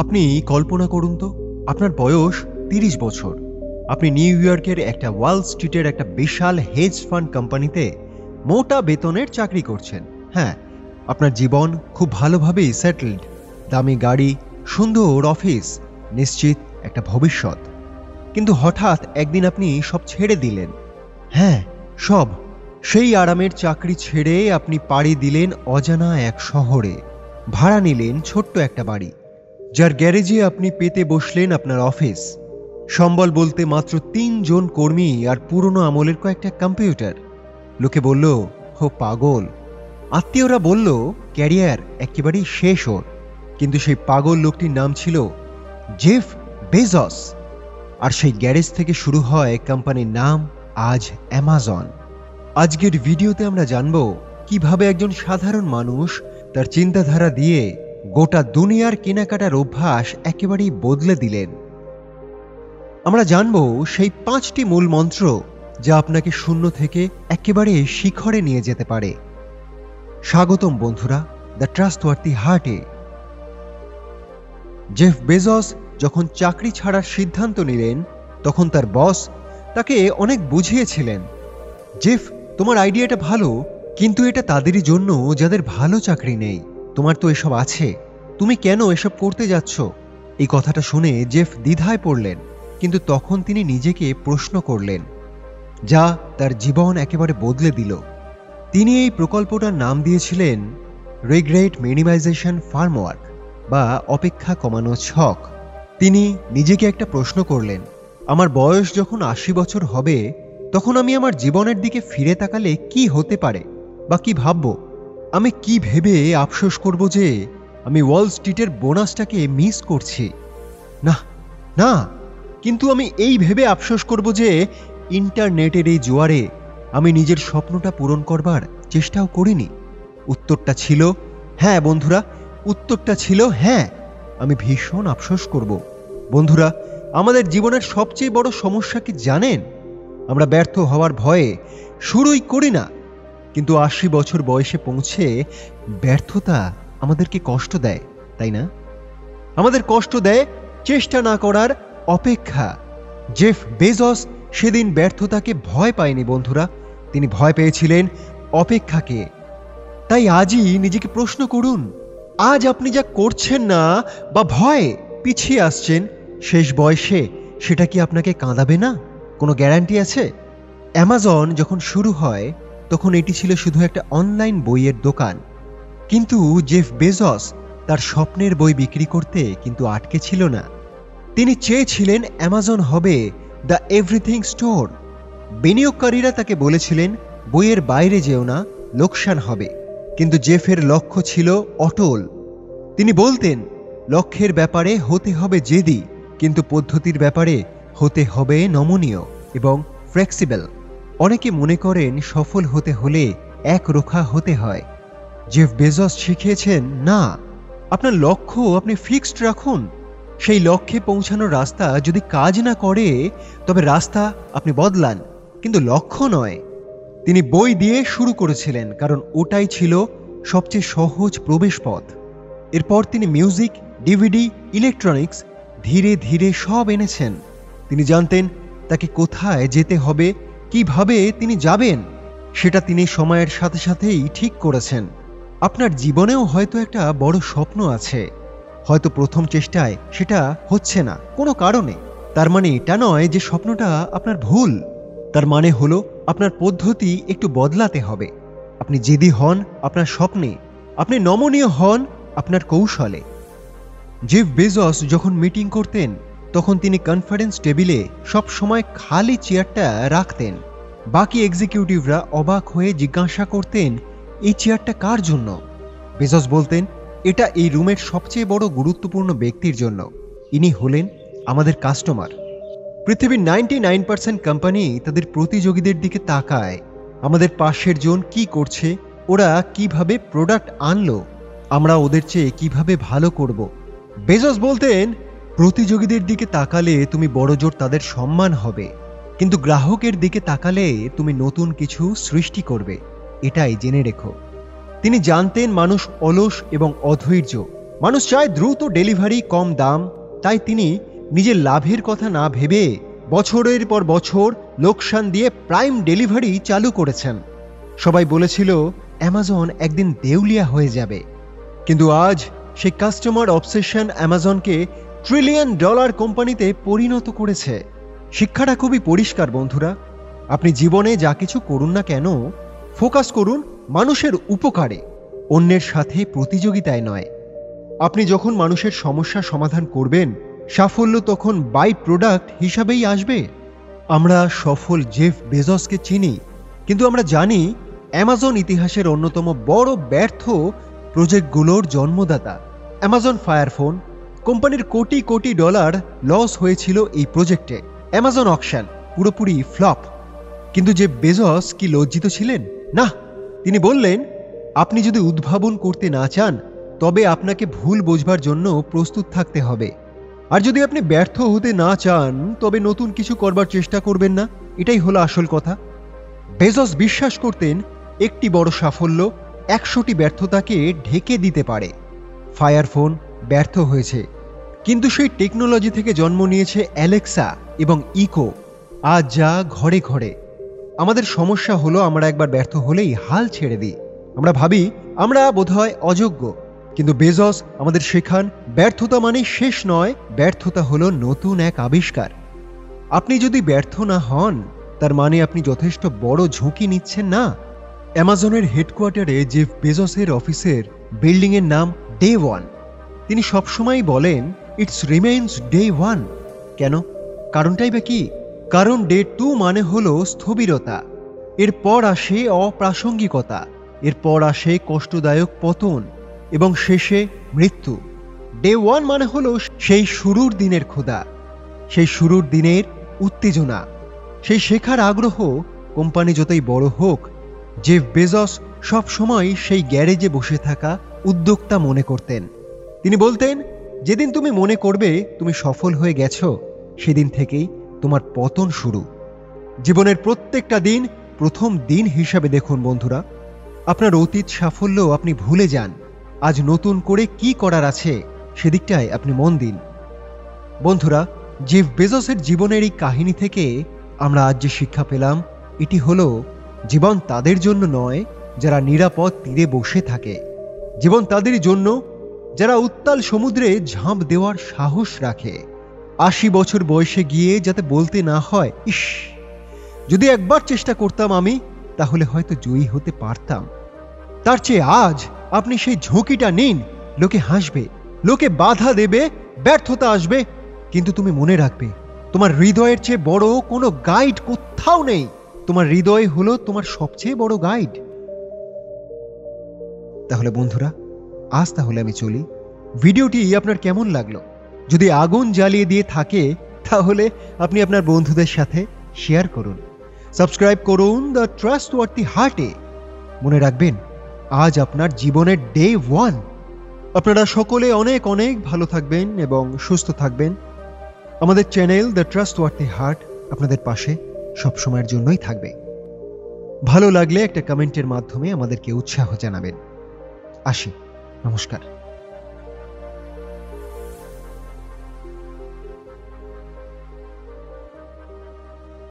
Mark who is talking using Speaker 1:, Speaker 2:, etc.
Speaker 1: আপনি কল্পনা করুন তো, আপনার বয়স ৩০ বছর। আপনি নিউ ইয়র্কের একটা ওয়াল স্ট্রিটের একটা বিশাল হেজ ফান্ড কোম্পানিতে মোটা বেতনের চাকরি করছেন। হ্যাঁ, আপনার জীবন খুব ভালোভাবেই সেটেলড, দামি গাড়ি, সুন্দর অফিস, নিশ্চিত একটা ভবিষ্যৎ। কিন্তু হঠাৎ একদিন আপনি সব ছেড়ে দিলেন। হ্যাঁ, সব। সেই আরামের চাকরি ছেড়ে আপনি পাড়ি দিলেন অজানা এক শহরে। ভাড়া নিলেন ছোট্ট একটা বাড়ি, যার গ্যারেজে আপনি পেতে বসলেন আপনার অফিস। সম্বল বলতে মাত্র ৩ জন কর্মী আর পুরনো আমলের কয়েকটা কম্পিউটার। লোকে বলল, হো পাগল। আত্মীয়রা বলল, ক্যারিয়ার একেবারেই শেষ ওর। কিন্তু সেই পাগল লোকটির নাম ছিল জেফ বেজস। আর সেই গ্যারেজ থেকে শুরু হয় কোম্পানির নাম আজ অ্যামাজন। আজকের ভিডিওতে আমরা জানব কিভাবে একজন সাধারণ মানুষ তার চিন্তাধারা দিয়ে গোটা দুনিয়ার কেনাকাটার অভ্যাস একেবারেই বদলে দিলেন। আমরা জানব সেই 5টি মূল মন্ত্র যা আপনাকে শূন্য থেকে একেবারে শিখরে নিয়ে যেতে পারে। স্বাগতম বন্ধুরা দ্য ট্রাস্টওয়ার্থি হার্টে। জেফ বেজস যখন চাকরি ছাড়ার সিদ্ধান্ত নিলেন, তখন তার বস তাকে অনেক বুঝিয়েছিলেন, জেফ, তোমার আইডিয়াটা ভালো, কিন্তু এটা তাদেরই জন্য যাদের ভালো চাকরি নেই। তোমার তো এসব আছে, তুমি কেন এসব করতে যাচ্ছ? এই কথাটা শুনে জেফ দ্বিধায় পড়লেন, কিন্তু তখন তিনি নিজেকে প্রশ্ন করলেন, যা তার জীবন একেবারে বদলে দিল। তিনি এই প্রকল্পটার নাম দিয়েছিলেন রিগ্রেট মিনিমাইজেশন ফার্মওয়ার্ক, বা অপেক্ষা কমানো ছক। তিনি নিজেকে একটা প্রশ্ন করলেন, আমার বয়স যখন ৮০ বছর হবে, তখন আমি আমার জীবনের দিকে ফিরে তাকালে কি হতে পারে বা কি ভাবব? আমি কি ভেবে আফসোস করব যে আমি ওয়াল স্ট্রিটের বোনাসটাকে মিস করছি? না না, কিন্তু আমি এই ভেবে আফসোস করব যে ইন্টারনেটের এই জোয়ারে আমি নিজের স্বপ্নটা পূরণ করবার চেষ্টাও করিনি। উত্তরটা ছিল হ্যাঁ বন্ধুরা, উত্তরটা ছিল হ্যাঁ, আমি ভীষণ আফসোস করব। বন্ধুরা, আমাদের জীবনের সবচেয়ে বড় সমস্যা কি জানেন? আমরা ব্যর্থ হওয়ার ভয়ে শুরুই করি না। কিন্তু ৮০ বছর বয়সে পৌঁছে ব্যর্থতা আমাদেরকে কষ্ট দেয়, তাই না? আমাদের কষ্ট দেয় চেষ্টা না করার অপেক্ষা। জেফ বেজস সেদিন ব্যর্থতাকে ভয় পায়নি বন্ধুরা, তিনি ভয় পেয়েছিলেন অপেক্ষাকে। তাই আজই নিজেকে প্রশ্ন করুন, আজ আপনি যা করছেন না বা ভয়ে পিছিয়ে আসছেন, শেষ বয়সে সেটা কি আপনাকে কাঁদাবে না? কোনো গ্যারান্টি আছে? অ্যামাজন যখন শুরু হয়, তখন এটি ছিল শুধু একটা অনলাইন বইয়ের দোকান। কিন্তু জেফ বেজস তার স্বপ্নের বই বিক্রি করতে কিন্তু আটকে ছিল না। তিনি চেয়েছিলেন অ্যামাজন হবে দ্য এভরিথিং স্টোর। বিনিয়োগকারীরা তাকে বলেছিলেন, বইয়ের বাইরে যেও না, লোকসান হবে। কিন্তু জেফের লক্ষ্য ছিল অটল। তিনি বলতেন, লক্ষ্যের ব্যাপারে হতে হবে জেদি, কিন্তু পদ্ধতির ব্যাপারে হতে হবে নমনীয় এবং ফ্লেক্সিবল। অনেকে মনে করেন সফল হতে হলে একরোখা হতে হয়। জেফ বেজস শিখিয়েছেন, না, আপনার লক্ষ্য আপনি ফিক্সড রাখুন। সেই লক্ষ্যে পৌঁছানোর রাস্তা যদি কাজ না করে, তবে রাস্তা আপনি বদলান, কিন্তু লক্ষ্য নয়। তিনি বই দিয়ে শুরু করেছিলেন, কারণ ওটাই ছিল সবচেয়ে সহজ প্রবেশপথ। এরপর তিনি মিউজিক, ডিভিডি, ইলেকট্রনিক্স ধীরে ধীরে সব এনেছেন। তিনি জানতেন তাকে কোথায় যেতে হবে, কিভাবে তিনি যাবেন, সেটা তিনি সময়ের সাথে সাথেই ঠিক করেছেন। আপনার জীবনেও হয়তো একটা বড় স্বপ্ন আছে, হয়তো প্রথম চেষ্টায় সেটা হচ্ছে না কোনো কারণে। তার মানে এটা নয় যে স্বপ্নটা আপনার ভুল। তার মানে হলো আপনার পদ্ধতি একটু বদলাতে হবে। আপনি জেদি হন আপনার স্বপ্নে, আপনি নমনীয় হন আপনার কৌশলে। জেফ বেজস যখন মিটিং করতেন, তখন তিনি কনফারেন্স টেবিলে সব সময় খালি চেয়ারটা রাখতেন। বাকি এক্সিকিউটিভরা অবাক হয়ে জিজ্ঞাসা করতেন, এই চেয়ারটা কার জন্য? বেজস বলতেন, এটা এই রুমের সবচেয়ে বড় গুরুত্বপূর্ণ ব্যক্তির জন্য। ইনি হলেন আমাদের কাস্টমার। পৃথিবীর 99% কোম্পানি তাদের প্রতিযোগীদের দিকে তাকায়, আমাদের পাশের জন কি করছে, ওরা কিভাবে প্রোডাক্ট আনলো, আমরা ওদের চেয়ে কিভাবে ভালো করব। বেজস বলতেন, প্রতিযোগীদের দিকে তাকালে তুমি বড়জোর তাদের সম্মান হবে, কিন্তু গ্রাহকের দিকে তাকালে তুমি নতুন কিছু সৃষ্টি করবে, এটাই জেনে রেখো। তিনি জানতেন মানুষ অলস এবং অধৈর্য, মানুষ চায় দ্রুত ডেলিভারি, কম দাম, তাই তিনি নিজের লাভের কথা না ভেবে বছরের পর বছর লোকসান দিয়ে প্রাইম ডেলিভারি চালু করেছেন। সবাই বলেছিল অ্যামাজন একদিন দেউলিয়া হয়ে যাবে, কিন্তু আজ সেই কাস্টমার অবসেশন অ্যামাজনকে $1 ট্রিলিয়ন কোম্পানিতে পরিণত করেছে। শিক্ষাটা খুবই পরিষ্কার বন্ধুরা, আপনি জীবনে যা কিছু করুন না কেন, ফোকাস করুন মানুষের উপকারে, অন্যের সাথে প্রতিযোগিতায় নয়। আপনি যখন মানুষের সমস্যা সমাধান করবেন, সাফল্য তখন বাই প্রোডাক্ট হিসাবেই আসবে। আমরা সফল জেফ বেজসকে চিনি, কিন্তু আমরা জানি অ্যামাজন ইতিহাসের অন্যতম বড় ব্যর্থ প্রজেক্টগুলোর জন্মদাতা। অ্যামাজন ফায়ার ফোন কোম্পানির কোটি কোটি ডলার লস হয়েছিল এই প্রজেক্টে। অ্যামাজন অকশন পুরোপুরি ফ্লপ। কিন্তু জেফ বেজস কি লজ্জিত ছিলেন? না, তিনি বললেন, আপনি যদি উদ্ভাবন করতে না চান তবে আপনাকে ভুল বোঝবার জন্য প্রস্তুত থাকতে হবে। আর যদি আপনি ব্যর্থ হতে না চান তবে নতুন কিছু করবার চেষ্টা করবেন না। এটাই হলো আসল কথা। বেজস বিশ্বাস করতেন একটি বড় সাফল্য 100টি ব্যর্থতাকে ঢেকে দিতে পারে। ফায়ার ফোন ব্যর্থ হয়েছে, কিন্তু সেই টেকনোলজি থেকে জন্ম নিয়েছে অ্যালেক্সা এবং ইকো, আজ যা ঘরে ঘরে। আমাদের সমস্যা হলো আমরা একবার ব্যর্থ হলেই হাল ছেড়ে দিই। আমরা ভাবি আমরা বোধহয় অযোগ্য, কিন্তু বেজস আমাদের শেখান ব্যর্থতা মানে শেষ নয়, ব্যর্থতা হলো নতুন এক আবিষ্কার। আপনি যদি ব্যর্থ না হন তার মানে আপনি যথেষ্ট বড় ঝুঁকি নিচ্ছেন না। অ্যামাজনের হেডকোয়ার্টারে জেফ বেজসের অফিসের বিল্ডিংয়ের নাম ডে 1। তিনি সবসময় বলেন ইটস রিমেইনস ডে 1। কেন? কারণটাই বা কি? কারণ ডে 2 মানে হলো স্থবিরতা, এরপর আসে অপ্রাসঙ্গিকতা, এরপর আসে কষ্টদায়ক পতন এবং শেষে মৃত্যু। ডে 1 মানে হলো সেই শুরুর দিনের ক্ষুধা, সেই শুরুর দিনের উত্তেজনা, সেই শেখার আগ্রহ। কোম্পানি যতই বড় হোক, জেফ বেজস সব সময় সেই গ্যারেজে বসে থাকা উদ্যোক্তা মনে করতেন। তিনি বলতেন, যেদিন তুমি মনে করবে তুমি সফল হয়ে গেছো, সেদিন থেকেই তোমার পতন শুরু। জীবনের প্রত্যেকটা দিন প্রথম দিন হিসাবে দেখুন বন্ধুরা। আপনার অতীত সাফল্য আপনি ভুলে যান, আজ নতুন করে কি করার আছে সেদিকটায় আপনি মন দিন। বন্ধুরা, জেফ বেজসের জীবনের এই কাহিনী থেকে আমরা আজ যে শিক্ষা পেলাম, এটি হলো জীবন তাদের জন্য নয় যারা নিরাপদ তীরে বসে থাকে। জীবন তাদেরই জন্য যারা উত্তাল সমুদ্রে ঝাঁপ দেওয়ার সাহস রাখে। 80 বছর বয়সে গিয়ে যাতে বলতে না হয়, ইস, যদি একবার চেষ্টা করতাম আমি, তাহলে হয়তো জয়ী হতে পারতাম। তার চেয়ে আজ আপনি সেই ঝুঁকিটা নিন। লোকে হাসবে, লোকে বাধা দেবে, ব্যর্থতা আসবে, কিন্তু তুমি মনে রাখবে তোমার হৃদয়ের চেয়ে বড় কোনো গাইড কোথাও নেই। তোমার হৃদয় হলো তোমার সবচেয়ে বড় গাইড। তাহলে বন্ধুরা, আজ তাহলে আমি চলি। ভিডিওটি আপনার কেমন লাগলো? যদি আগুন জ্বালিয়ে দিয়ে থাকে তাহলে আপনি আপনার বন্ধুদের সাথে শেয়ার করুন, সাবস্ক্রাইব করুন দ্য ট্রাস্টওয়ার্থি হার্টে। মনে রাখবেন, আজ আপনার জীবনের ডে 1। আপনারা সকলে অনেক অনেক ভালো থাকবেন এবং সুস্থ থাকবেন। আমাদের চ্যানেল দ্য ট্রাস্টওয়ার্থি হার্ট আপনাদের পাশে সবসময়ের জন্যই থাকবে। ভালো লাগলে একটা কমেন্টের মাধ্যমে আমাদেরকে উৎসাহ জানাবেন। আসি, নমস্কার।